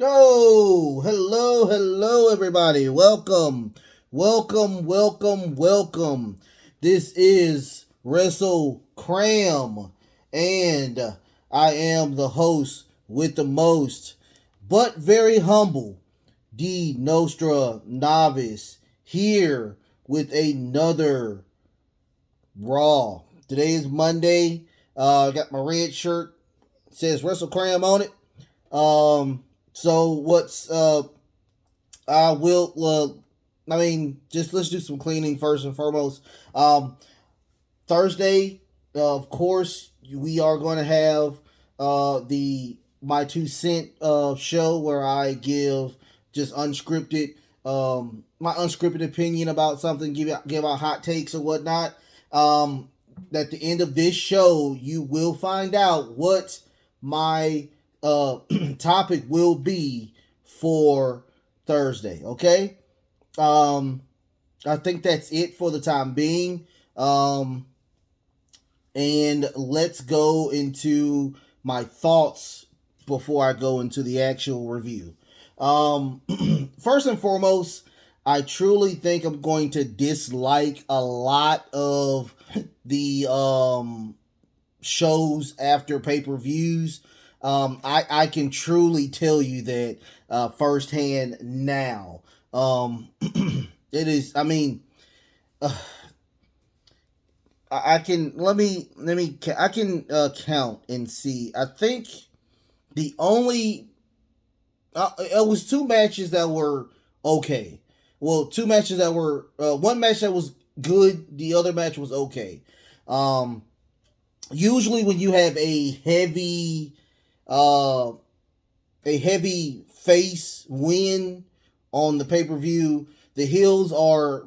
Oh, hello, everybody. Welcome. This is Wrestle Cram, and I am the host with the most, but very humble, the Nostra Novice, here with another Raw. Today is Monday. I got my red shirt, it says Wrestle Cram on it. So what's I will just let's do some cleaning first and foremost. Thursday, of course, we are going to have the my 2 cent show where I give just unscripted my unscripted opinion about something, give out hot takes or whatnot. At the end of this show, you will find out what my topic will be for Thursday. Okay. I think that's it for the time being. And let's go into my thoughts before I go into the actual review. First and foremost, I truly think I'm going to dislike a lot of the shows after pay-per-views. I can truly tell you that firsthand now. It is. I mean, I can I can count and see. I think the only it was two matches that were okay. Well, two matches that were one match that was good. The other match was okay. Usually when you have uh, a heavy face win on the pay-per-view, the heels are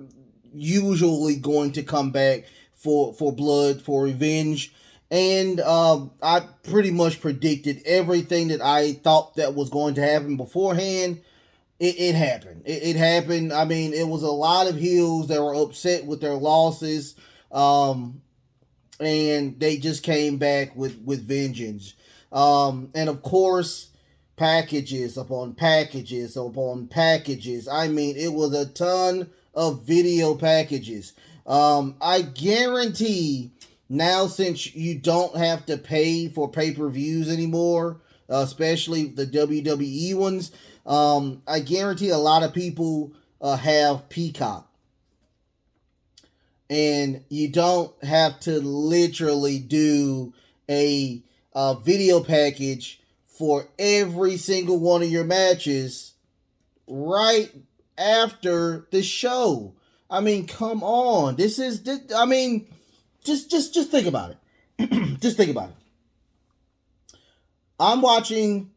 usually going to come back for blood, for revenge. And I pretty much predicted everything that I thought that was going to happen beforehand. It happened. It happened. I mean, it was a lot of heels that were upset with their losses. And they just came back with vengeance. And of course, packages upon packages upon packages. I mean, it was a ton of video packages. I guarantee now, since you don't have to pay for pay-per-views anymore, especially the WWE ones, I guarantee a lot of people have Peacock. And you don't have to literally do a video package for every single one of your matches right after the show. I mean, come on. I mean, just think about it. Just think about it. I'm watching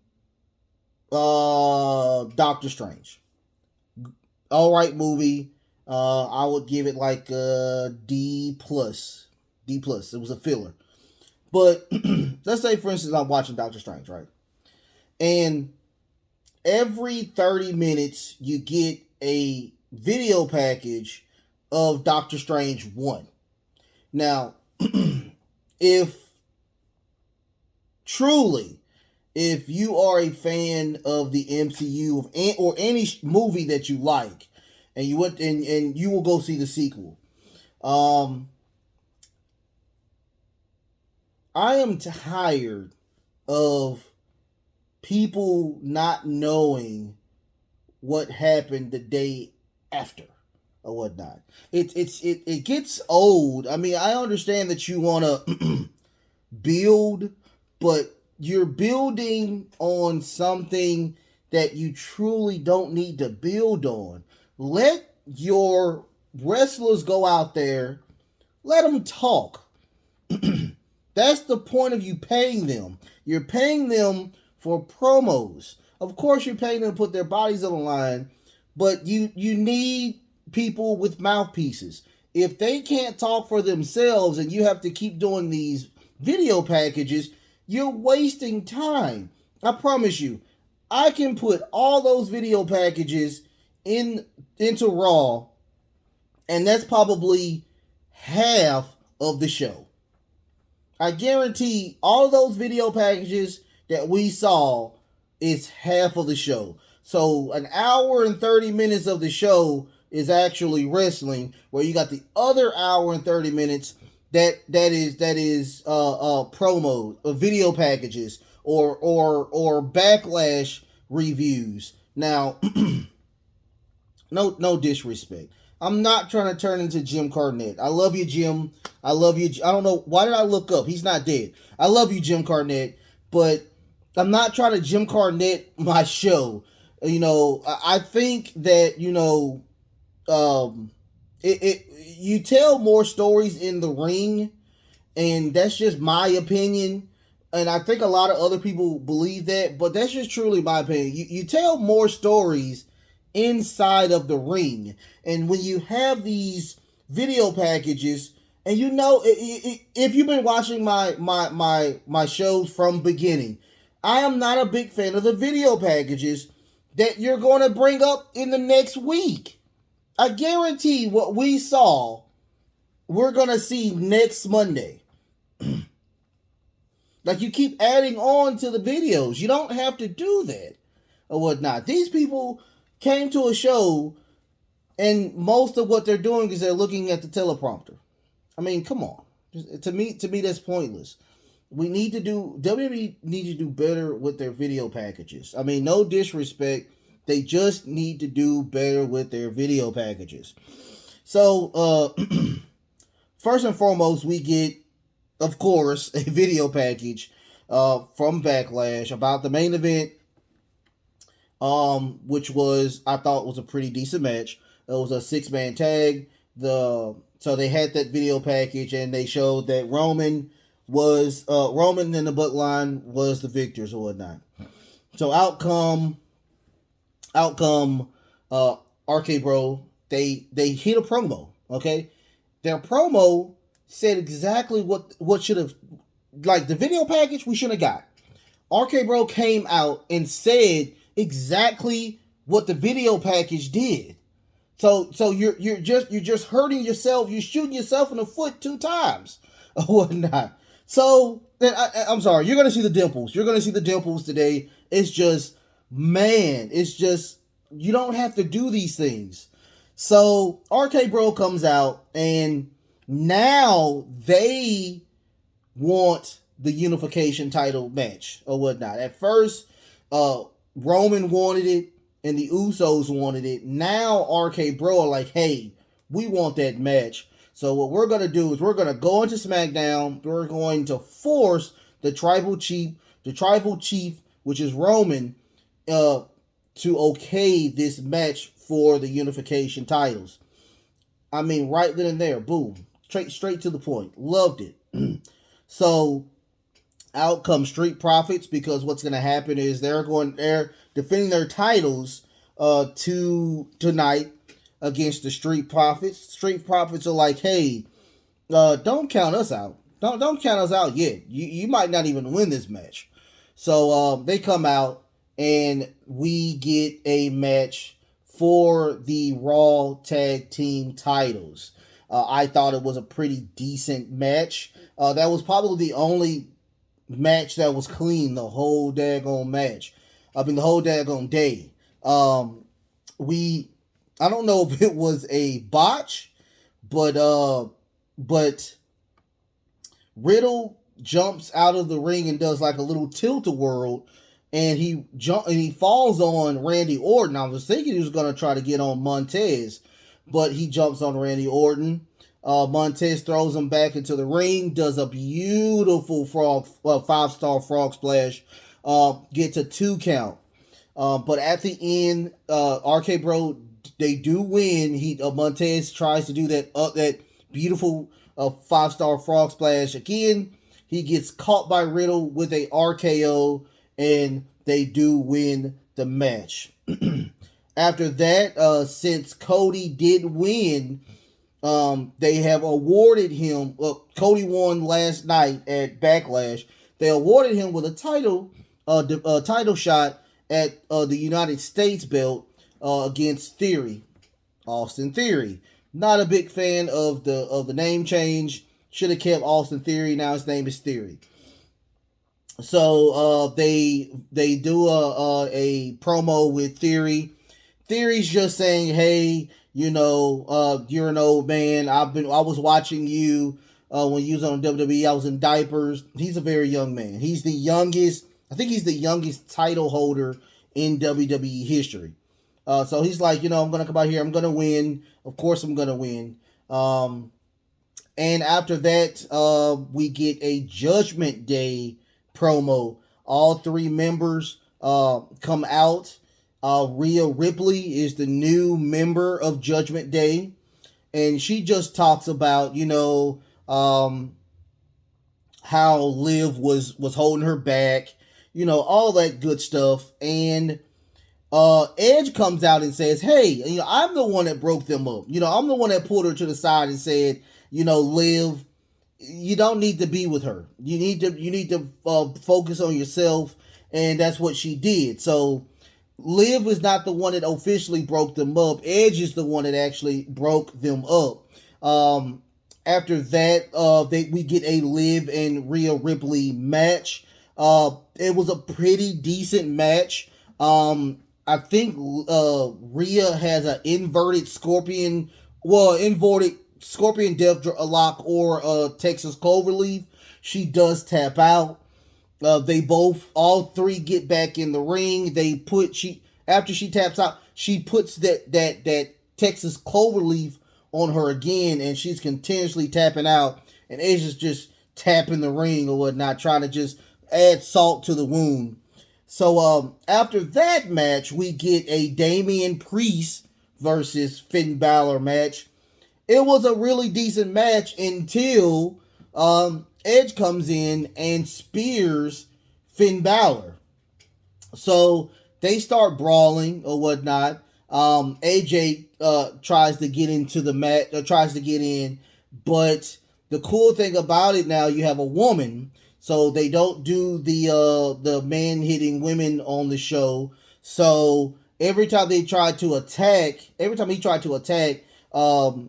Doctor Strange. All right movie. I would give it like a D plus. D plus. It was a filler. But let's say, for instance, I'm watching Doctor Strange, right? And every 30 minutes, you get a video package of Doctor Strange 1. Now, if truly, if you are a fan of the MCU or any movie that you like, and you went and you will go see the sequel, I am tired of people not knowing what happened the day after or whatnot. It gets old. I mean, I understand that you want to build, but you're building on something that you truly don't need to build on. Let your wrestlers go out there. Let them talk. That's the point of you paying them. You're paying them for promos. Of course, you're paying them to put their bodies on the line, but you need people with mouthpieces. If they can't talk for themselves and you have to keep doing these video packages, you're wasting time. I promise you, I can put all those video packages into Raw, and that's probably half of the show. I guarantee all those video packages that we saw is half of the show. So an hour and 30 minutes of the show is actually wrestling, where you got the other hour and 30 minutes that is promo video packages or backlash reviews. Now, no disrespect. I'm not trying to turn into Jim Cornette. I love you, Jim. I love you. I don't know why did I look up. He's not dead. I love you, Jim Cornette, but I'm not trying to Jim Cornette my show. I think that you tell more stories in the ring, and that's just my opinion. And I think a lot of other people believe that, but that's just truly my opinion. You tell more stories inside of the ring, and when you have these video packages, and if you've been watching my shows from beginning, I am not a big fan of the video packages that you're going to bring up in the next week. I guarantee what we saw, we're going to see next Monday. Like, you keep adding on to the videos. You don't have to do that or whatnot. These people came to a show, and most of what they're doing is they're looking at the teleprompter. I mean, come on. To me, that's pointless. WWE need to do better with their video packages. I mean, no disrespect. They just need to do better with their video packages. So, first and foremost, we get, of course, a video package from Backlash about the main event, which I thought was a pretty decent match. It was a 6-man tag. So they had that video package, and they showed that Roman and the Bloodline was the victors or whatnot. So outcome, RK Bro, they hit a promo. Okay, their promo said exactly what should have, like, the video package we should have got. RK Bro came out and said exactly what the video package did. So you're just hurting yourself. You're shooting yourself in the foot 2 times or whatnot. So I'm sorry. You're gonna see the dimples. You're gonna see the dimples today. It's just, man. It's just, you don't have to do these things. So RK Bro comes out, and now they want the unification title match or whatnot. At first, Roman wanted it, and the Usos wanted it. Now RK Bro are like, hey, we want that match. So what we're going to do is we're going to go into SmackDown. We're going to force the tribal chief, which is Roman, to okay this match for the unification titles. I mean, right then and there, boom, straight to the point. Loved it. So out come Street Profits, because what's going to happen is they're defending their titles tonight against the Street Profits. Street Profits are like, hey, don't count us out. Don't count us out yet. You might not even win this match. So they come out, and we get a match for the Raw Tag Team titles. I thought it was a pretty decent match. That was probably the only match that was clean the whole daggone match. The whole daggone day. I don't know if it was a botch, but Riddle jumps out of the ring and does like a little tilt-a-whirl, and he falls on Randy Orton. I was thinking he was going to try to get on Montez, but he jumps on Randy Orton. Montez throws him back into the ring, does a beautiful 5-star frog splash, gets a 2 count. But at the end, RK Bro, they do win. Montez tries to do that beautiful 5-star frog splash again. He gets caught by Riddle with a RKO, and they do win the match. After that, since Cody did win, they have awarded him. Cody won last night at Backlash. They awarded him with a title shot at the United States belt against Austin Theory. Not a big fan of the name change. Should have kept Austin Theory. Now his name is Theory. So they do a promo with Theory. Theory's just saying, hey, you're an old man. I was watching you when you was on WWE. I was in diapers. He's a very young man. He's the youngest. I think he's the youngest title holder in WWE history. So he's like, I'm gonna come out here. I'm gonna win. Of course, I'm gonna win. And after that, we get a Judgment Day promo. All three members come out. Rhea Ripley is the new member of Judgment Day, and she just talks about how Liv was holding her back, all that good stuff. And Edge comes out and says, "Hey, I'm the one that broke them up. I'm the one that pulled her to the side and said, Liv, you don't need to be with her. You need to focus on yourself." And that's what she did. So Liv is not the one that officially broke them up. Edge is the one that actually broke them up. After that, we get a Liv and Rhea Ripley match. It was a pretty decent match. I think Rhea has an inverted scorpion death lock or Texas Cloverleaf. She does tap out. All three get back in the ring. After she taps out, she puts that Texas Cloverleaf on her again, and she's continuously tapping out. And Asia's just tapping the ring or whatnot, trying to just add salt to the wound. So after that match, we get a Damien Priest versus Finn Balor match. It was a really decent match until Edge comes in and spears Finn Balor. So they start brawling or whatnot. AJ tries to get into the match, tries to get in, but the cool thing about it now, you have a woman. So they don't do the man hitting women on the show. So every time he tried to attack,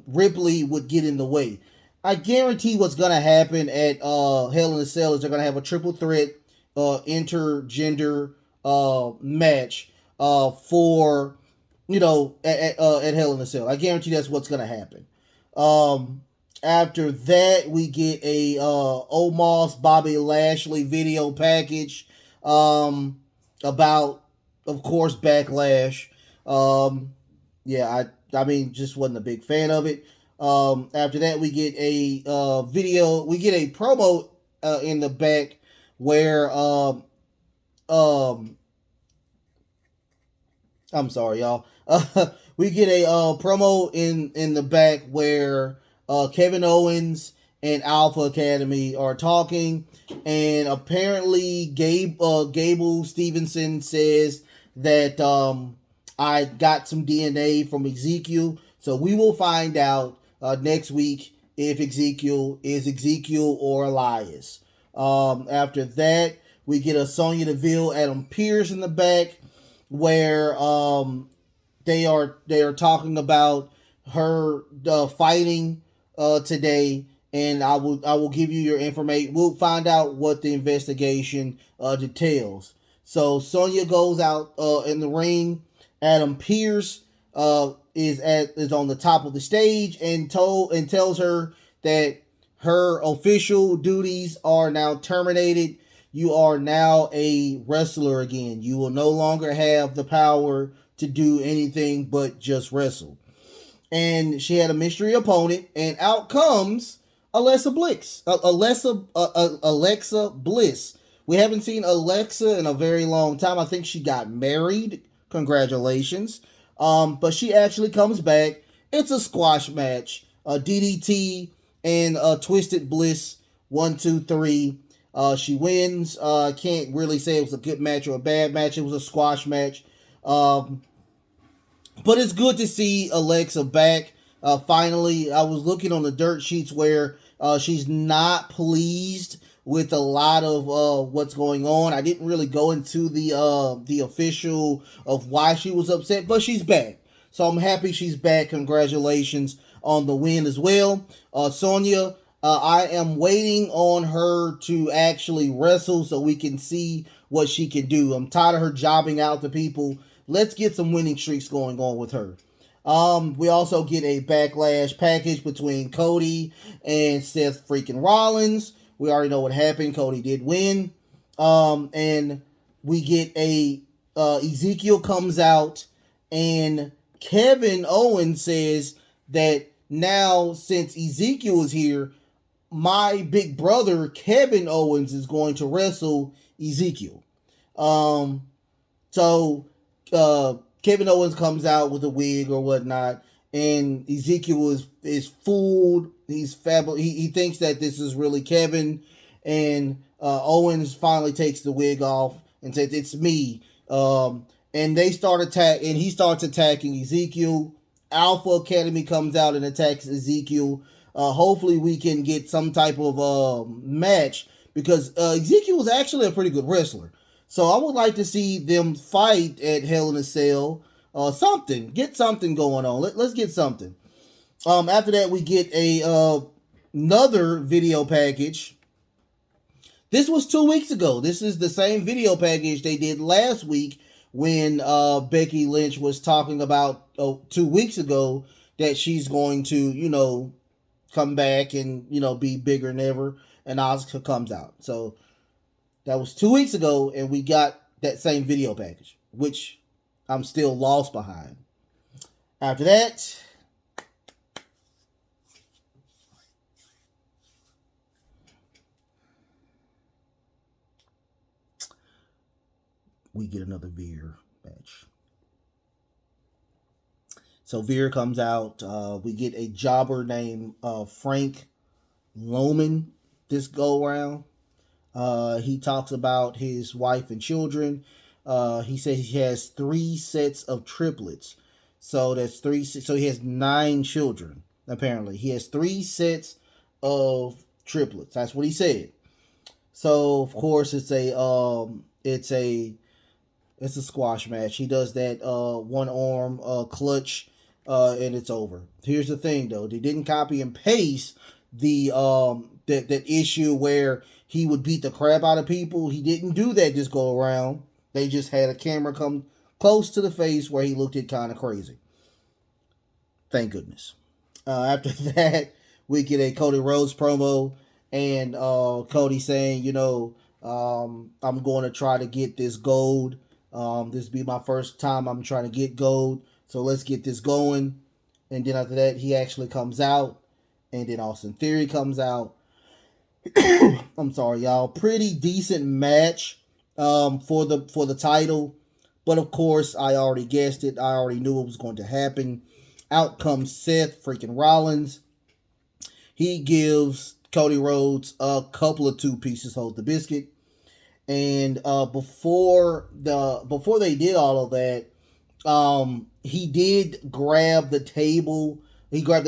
Ripley would get in the way. I guarantee what's gonna happen at Hell in a Cell is they're gonna have a triple threat intergender match for at Hell in a Cell. I guarantee that's what's gonna happen. After that, we get a Omas Bobby Lashley video package about, of course, Backlash. I mean, just wasn't a big fan of it. After that, we get a promo in the back where I'm sorry, y'all. We get a promo in the back where Kevin Owens and Alpha Academy are talking, and apparently Gable Stevenson says that I got some DNA from Ezekiel, so we will find out next week if Ezekiel is Ezekiel or Elias. After that, we get a Sonya Deville, Adam Pearce in the back, where they are talking about her fighting today, and I will give you your information. We'll find out what the investigation details. So Sonya goes out in the ring. Adam Pearce is on the top of the stage and tells her that her official duties are now terminated. You are now a wrestler again. You will no longer have the power to do anything but just wrestle. And she had a mystery opponent, and out comes Alexa Bliss. Alexa Bliss. We haven't seen Alexa in a very long time. I think she got married. Congratulations. But she actually comes back. It's a squash match. DDT and Twisted Bliss. 1, 2, 3. She wins. I can't really say it was a good match or a bad match. It was a squash match. But it's good to see Alexa back. Finally, I was looking on the dirt sheets where she's not pleased with a lot of what's going on. I didn't really go into the official of why she was upset, but she's back. So I'm happy she's back. Congratulations on the win as well. Sonya I am waiting on her to actually wrestle so we can see what she can do. I'm tired of her jobbing out to people. Let's get some winning streaks going on with her. We also get a backlash package between Cody and Seth freaking Rollins. We already know what happened. Cody did win. And we get a Ezekiel comes out and Kevin Owens says that now since Ezekiel is here, my big brother Kevin Owens is going to wrestle Ezekiel. So Kevin Owens comes out with a wig or whatnot, and Ezekiel is fooled. He's fabulous. He thinks that this is really Kevin, and Owens finally takes the wig off and says it's me. And they start and he starts attacking Ezekiel. Alpha Academy comes out and attacks Ezekiel. Hopefully we can get some type of match because Ezekiel is actually a pretty good wrestler. So I would like to see them fight at Hell in a Cell. Something. Get something going on. Let's get something. After that, we get another video package. This was 2 weeks ago. This is the same video package they did last week when Becky Lynch was talking about 2 weeks ago that she's going to, come back and, be bigger than ever. And Asuka comes out. So that was 2 weeks ago, and we got that same video package, which I'm still lost behind. After that, we get another Veer match. So Veer comes out. We get a jobber named Frank Loman this go around. He talks about his wife and children. He says he has 3 sets of triplets. So that's 3. So he has 9 children. Apparently, he has 3 sets of triplets. That's what he said. So of course it's a squash match. He does that one arm clutch, and it's over. Here's the thing though, they didn't copy and paste the that issue where he would beat the crap out of people. He didn't do that this go around. They just had a camera come close to the face where he looked it kind of crazy. Thank goodness. After that, we get a Cody Rhodes promo, and Cody saying, I'm going to try to get this gold. This will be my first time I'm trying to get gold. So let's get this going. And then after that, he actually comes out. And then Austin Theory comes out. I'm sorry, y'all. Pretty decent match for the title. But of course, I already guessed it. I already knew it was going to happen. Out comes Seth freaking Rollins. He gives Cody Rhodes a couple of 2 pieces hold the biscuit. And before they did all of that, he did grab the table. He grabbed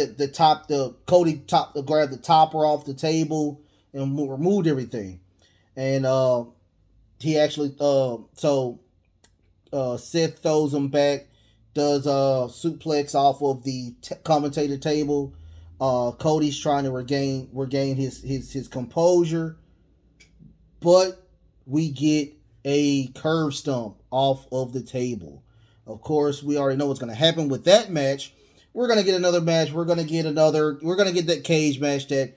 Cody grabbed the topper off the table and removed everything. And he actually Seth throws him back, does a suplex off of the commentator table. Cody's trying to regain his composure, but we get a curve stomp off of the table. Of course, we already know what's going to happen with that match. We're going to get another match. We're going to get that cage match that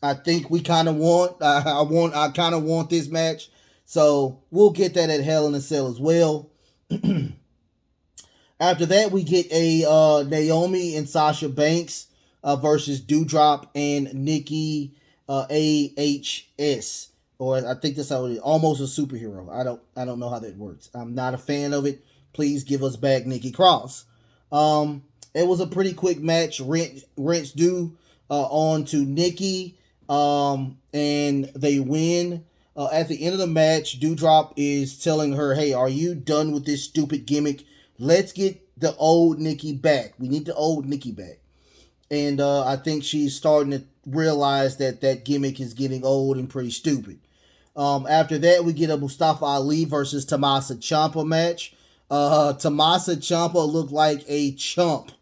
I think we kind of want. I kind of want this match. So we'll get that at Hell in a Cell as well. After that, we get a Naomi and Sasha Banks versus Doudrop and Nikki AHS. Or I think that's how it is. Almost a superhero. I don't know how that works. I'm not a fan of it. Please give us back Nikki Cross. It was a pretty quick match. Wrench due on to Nikki. And they win. At the end of the match, Doudrop is telling her, hey, are you done with this stupid gimmick? Let's get the old Nikki back. We need the old Nikki back. And I think she's starting to realize that gimmick is getting old and pretty stupid. After that, we get a Mustafa Ali versus Tamasa Champa match. Tamasa Champa looked like a chump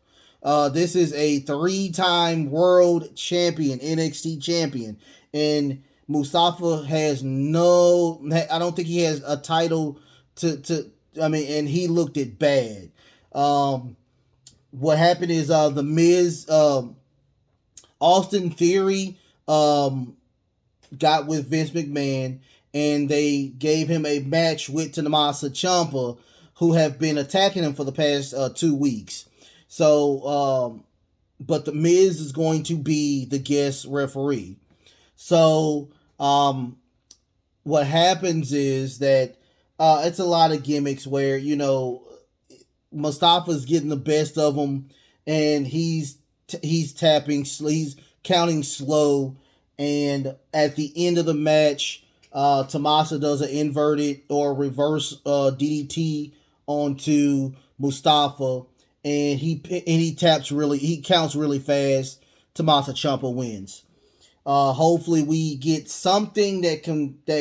This is a 3-time world champion, NXT champion, and Mustafa has no. I don't think he has a title to. I mean, and he looked it bad. What happened is the Miz, Austin Theory, got with Vince McMahon, and they gave him a match with Tamasa Champa, who have been attacking him for the past 2 weeks. So, but the Miz is going to be the guest referee. So, what happens is that it's a lot of gimmicks where, Mustafa's getting the best of him, and he's counting slow, and at the end of the match, Tamasa does an inverted or reverse DDT onto Mustafa, and he counts really fast. Tommaso Ciampa wins. Hopefully we get something that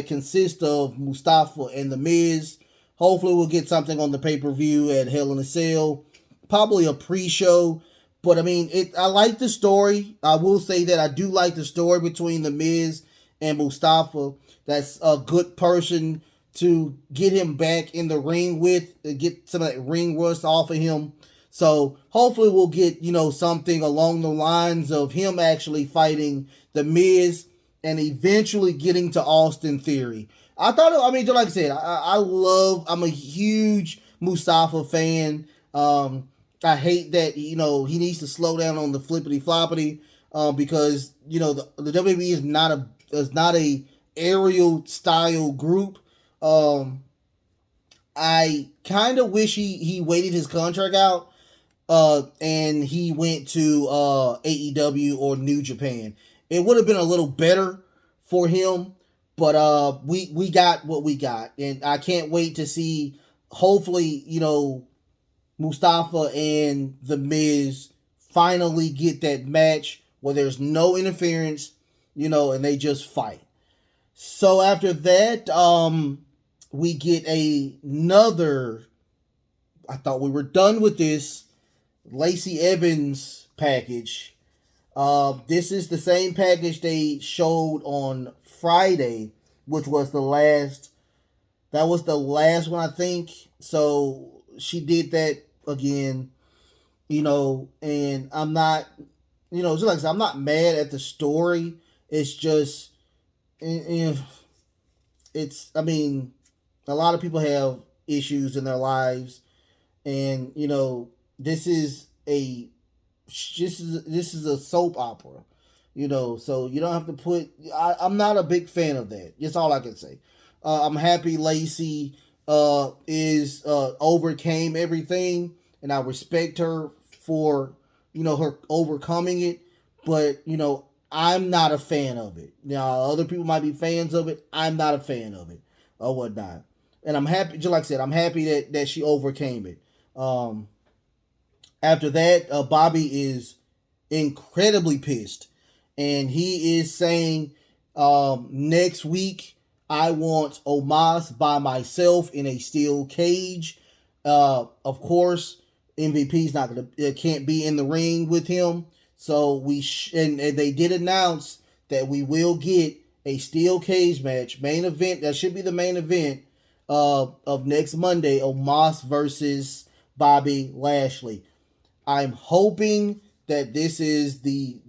consists of Mustafa and the Miz. Hopefully we'll get something on the pay-per-view at Hell in a Cell. Probably a pre-show. But I mean, I like the story. I will say that I do like the story between the Miz and Mustafa. That's a good person to get him back in the ring with, to get some of that ring rust off of him. So hopefully we'll get, something along the lines of him actually fighting the Miz and eventually getting to Austin Theory. Like I said, I'm a huge Mustafa fan. I hate that, he needs to slow down on the flippity floppity, because, the WWE is not a aerial style group. I kind of wish he waited his contract out, and he went to AEW or New Japan. It would have been a little better for him, but we got what we got, and I can't wait to see. Hopefully, Mustafa and The Miz finally get that match where there's no interference, and they just fight. So after that, we get another. I thought we were done with this Lacey Evans package. This is the same package they showed on Friday, which was the last. That was the last one, I think. So she did that again, and I'm not, just like I said, I'm not mad at the story. It's just, a lot of people have issues in their lives, and this is a soap opera, so you don't have to put. I'm not a big fan of that. That's all I can say. I'm happy Lacey is overcame everything, and I respect her for her overcoming it, but I'm not a fan of it. Now other people might be fans of it. I'm not a fan of it or whatnot, and I'm happy. Just like I said, I'm happy that she overcame it. After that, Bobby is incredibly pissed, and he is saying, next week I want Omas by myself in a steel cage. Of course, MVP's can't be in the ring with him. So and they did announce that we will get a steel cage match, main event. That should be the main event of next Monday. Omas versus Bobby Lashley. I'm hoping that this is the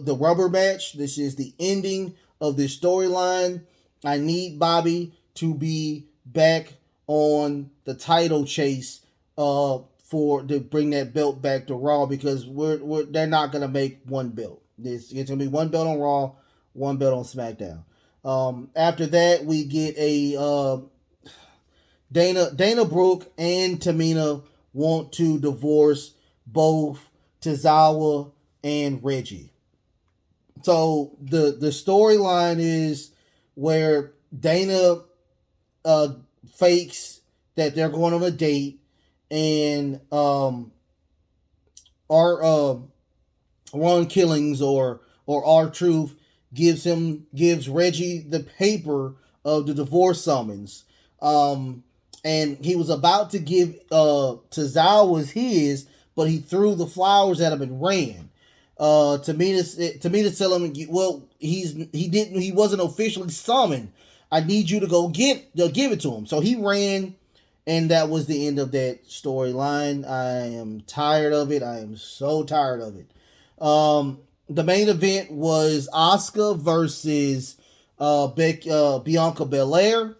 rubber match. This is the ending of this storyline. I need Bobby to be back on the title chase to bring that belt back to Raw, because they're not gonna make one belt. It's gonna be one belt on Raw, one belt on SmackDown. After that, we get a Dana Brooke and Tamina want to divorce both Tozawa and Reggie. So the storyline is where Dana fakes that they're going on a date, and Ron Killings or R-Truth gives Reggie the paper of the divorce summons. And he was about to give Tozawa's his, but he threw the flowers at him and ran. Tamina tell him, well, he wasn't officially summoned. I need you to go give it to him. So he ran, and that was the end of that storyline. I am tired of it. I am so tired of it. The main event was Asuka versus Bianca Belair,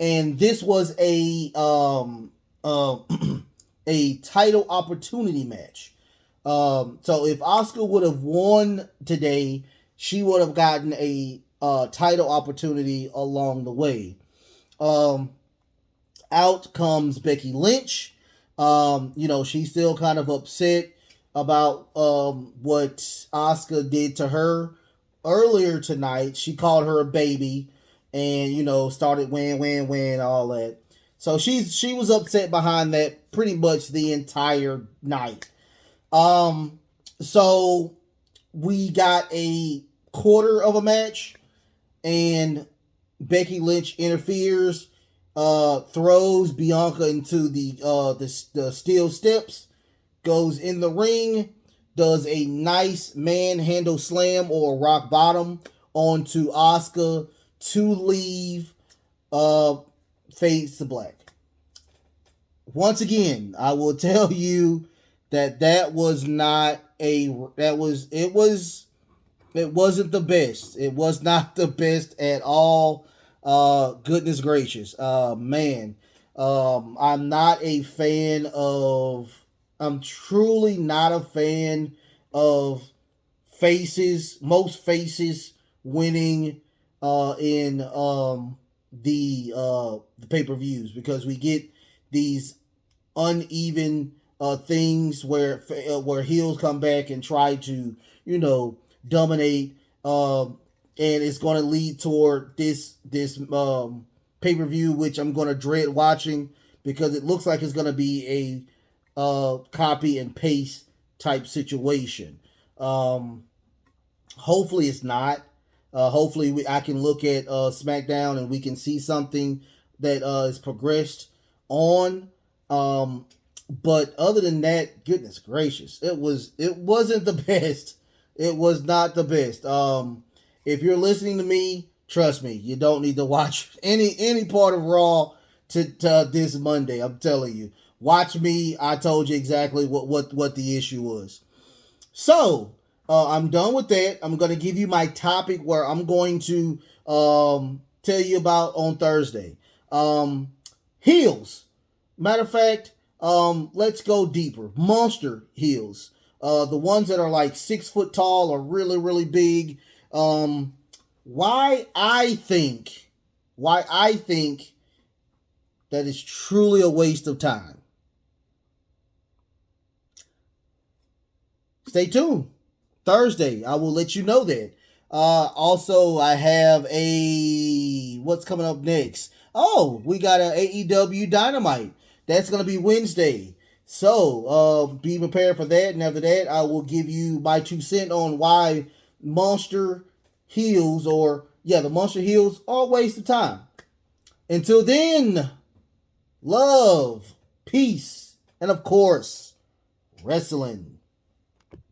and this was a title opportunity match. So if Asuka would have won today, she would have gotten a title opportunity along the way. Out comes Becky Lynch. She's still kind of upset about what Asuka did to her earlier tonight. She called her a baby, and started win, all that. So she was upset behind that pretty much the entire night. So we got a quarter of a match, and Becky Lynch interferes, throws Bianca into the steel steps, goes in the ring, does a nice manhandle slam or rock bottom onto Asuka to leave, fades to black. Once again, I will tell you that was not it wasn't the best. It was not the best at all. Goodness gracious. Man. I'm truly not a fan of most faces winning in the pay-per-views, because we get these uneven things where heels come back and try to dominate, and it's going to lead toward this pay-per-view, which I'm going to dread watching, because it looks like it's going to be a copy and paste type situation. Hopefully it's not. Hopefully I can look at SmackDown and we can see something that is progressed on. But other than that, goodness gracious, it wasn't the best. It was not the best. If you're listening to me, trust me, you don't need to watch any part of Raw to this Monday. I'm telling you, watch me. I told you exactly what the issue was. So I'm done with that. I'm going to give you my topic, where I'm going to tell you about on Thursday. Heels. Matter of fact, let's go deeper. Monster heels. The ones that are like 6 foot tall or really, really big. Why I think that is truly a waste of time. Stay tuned. Thursday, I will let you know that. Also, I have what's coming up next? Oh, we got an AEW Dynamite. That's going to be Wednesday. So, be prepared for that. And after that, I will give you my 2 cents on why Monster Heels, the Monster Heels are a waste of time. Until then, love, peace, and of course, wrestling.